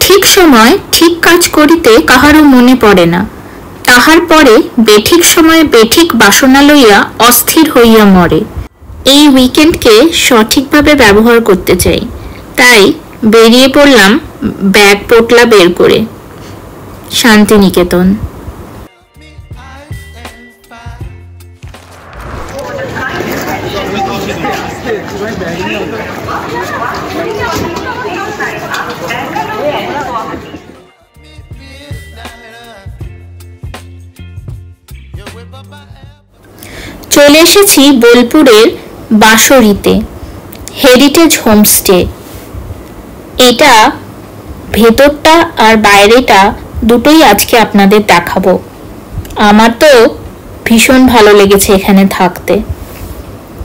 ঠিক সময় ঠিক কাজ করিতে কাহারও মনে পড়ে না, তাহার পরে বেঠিক সময়ে বেঠিক বাসনা লইয়া অস্থির হইয়া মরে। এই উইকেন্ডকে সঠিকভাবে ব্যবহার করতে চাই, তাই বেরিয়ে পড়লাম ব্যাগ পোটলা বের করে শান্তিনিকেতন। চলে এসেছি বোলপুরের বাঁশরিতে, হেরিটেজ হোমস্টে। এটা ভেতরটা আর বাইরেটা দুটোই আজকে আপনাদের দেখাবো। আমার তো ভীষণ ভালো লেগেছে এখানে থাকতে।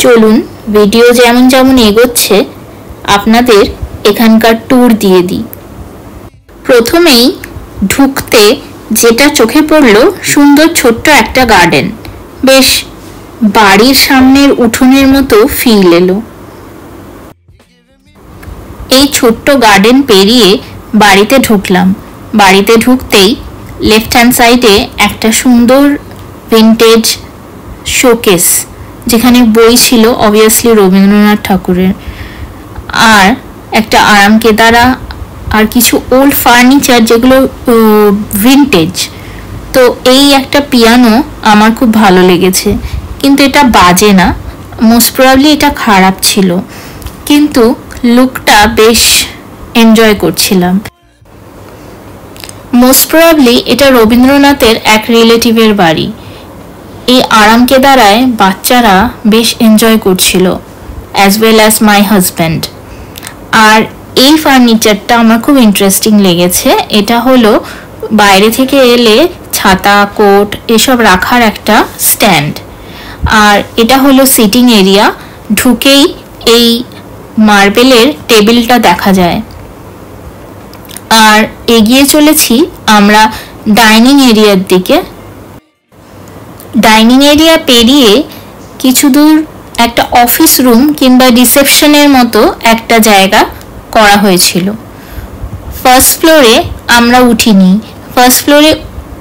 চলুন ভিডিও যেমন যেমন এগোচ্ছে আপনাদের এখানকার ট্যুর দিয়ে দিই। প্রথমেই ঢুকতে যেটা চোখে পড়লো, সুন্দর ছোট্ট একটা গার্ডেন, বেশ বাড়ির সামনের উঠোনের মতো ফিল এলো। এই ছোট্ট গার্ডেন পেরিয়ে বাড়িতে ঢুকলাম। বাড়িতে ঢুকতেই লেফট হ্যান্ড সাইডে একটা সুন্দর ভিন্টেজ শোকেস, যেখানে বই ছিল অবভিয়াসলি রবীন্দ্রনাথ ঠাকুরের, আর একটা আরাম কেদারা, আর কিছু ওল্ড ফার্নিচার যেগুলো ভিন্টেজ। তো এই একটা পিয়ানো আমার খুব ভালো লেগেছে, কিন্তু এটা বাজে না, মোস্ট প্রবাবলি এটা খারাপ ছিল, কিন্তু লুকটা বেশ এনজয় করছিলাম। মোস্ট প্রবাবলি এটা রবীন্দ্রনাথের এক রিলেটিভের বাড়ি। এই আরাম কেদারায় বাচ্চারা বেশ এনজয় করছিল, as well as my husband. আর এই ফার্নিচারটা আমার খুব ইন্টারেস্টিং লেগেছে। এটা হলো বাইরে থেকে এলে ছাতা, কোট এসব রাখার একটা স্ট্যান্ড, আর এটা হলো সিটিং এরিয়া। ঢুকেই এই মার্বেলের টেবিলটা দেখা যায়। আর এগিয়ে চলেছি আমরা ডাইনিং এরিয়ার দিকে। ডাইনিং এরিয়া পেরিয়ে কিছু দূর একটা অফিস রুম কিংবা রিসেপশনের মতো একটা জায়গা করা হয়েছিল। ফার্স্ট ফ্লোরে আমরা উঠিনি। ফার্স্ট ফ্লোরে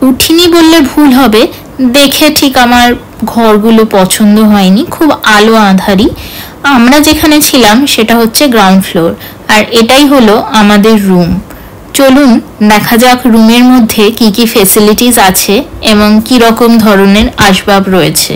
উঠিনি বললে ভুল হবে, দেখে ঠিক আমার ঘরগুলো পছন্দ হয়নি, খুব আলো আঁধারি। আমরা যেখানে ছিলাম সেটা হচ্ছে গ্রাউন্ড ফ্লোর, আর এটাই হলো আমাদের রুম। চলুন দেখা যাক রুমের মধ্যে কি কি ফেসিলিটিস আছে এবং কি রকম ধরনের আসবাব রয়েছে।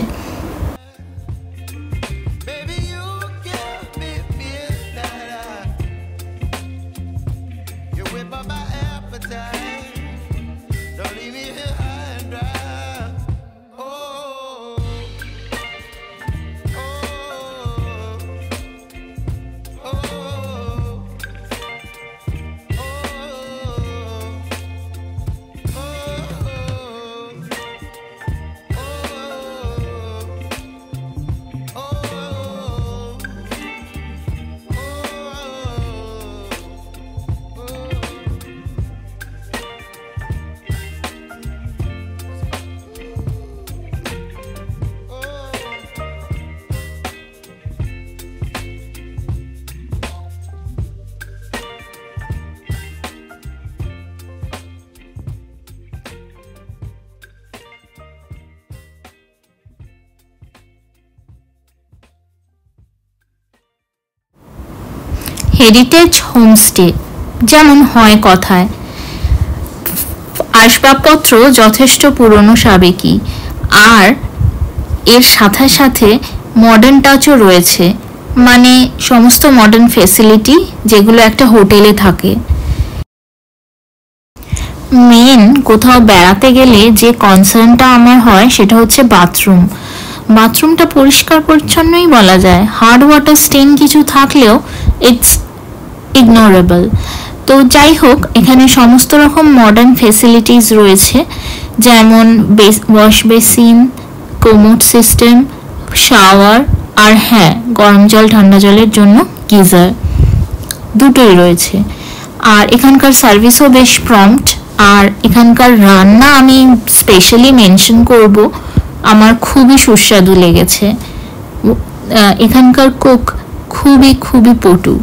হেরিটেজ হোমস্টে যেমন হয় কথায়, আসবাবপত্র যথেষ্ট পুরনো সাবেকি, আর এর সাথে সাথে মডার্ন টাচও রয়েছে, মানে সমস্ত মডার্ন ফেসিলিটি যেগুলো একটা হোটেলে থাকে। মেন কোথাও বেড়াতে গেলে যে কনসার্নটা আমার হয় সেটা হচ্ছে বাথরুম। বাথরুমটা পরিষ্কার পরিচ্ছন্নই বলা যায়, হার্ড ওয়াটার স্টেন কিছু থাকলেও ইটস ইগনোরেবল। তো যাই হোক, এখানে সমস্ত রকম মডার্ন ফেসিলিটিস রয়েছে, যেমন wash basin, commode system, shower, আর হ্যাঁ, গরম জল ঠান্ডা জলের জন্য গিজার দুটোই রয়েছে। আর এখানকার সার্ভিসও বেশ প্রম্পট, আর এখানকার রান্না আমি স্পেশালি মেনশন করব, আমার খুবই সুস্বাদু লেগেছে। এখানকার কুক খুবই খুবই পটু।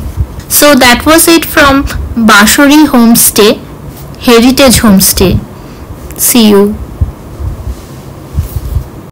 So that was it from Banshori homestay, heritage homestay. See you.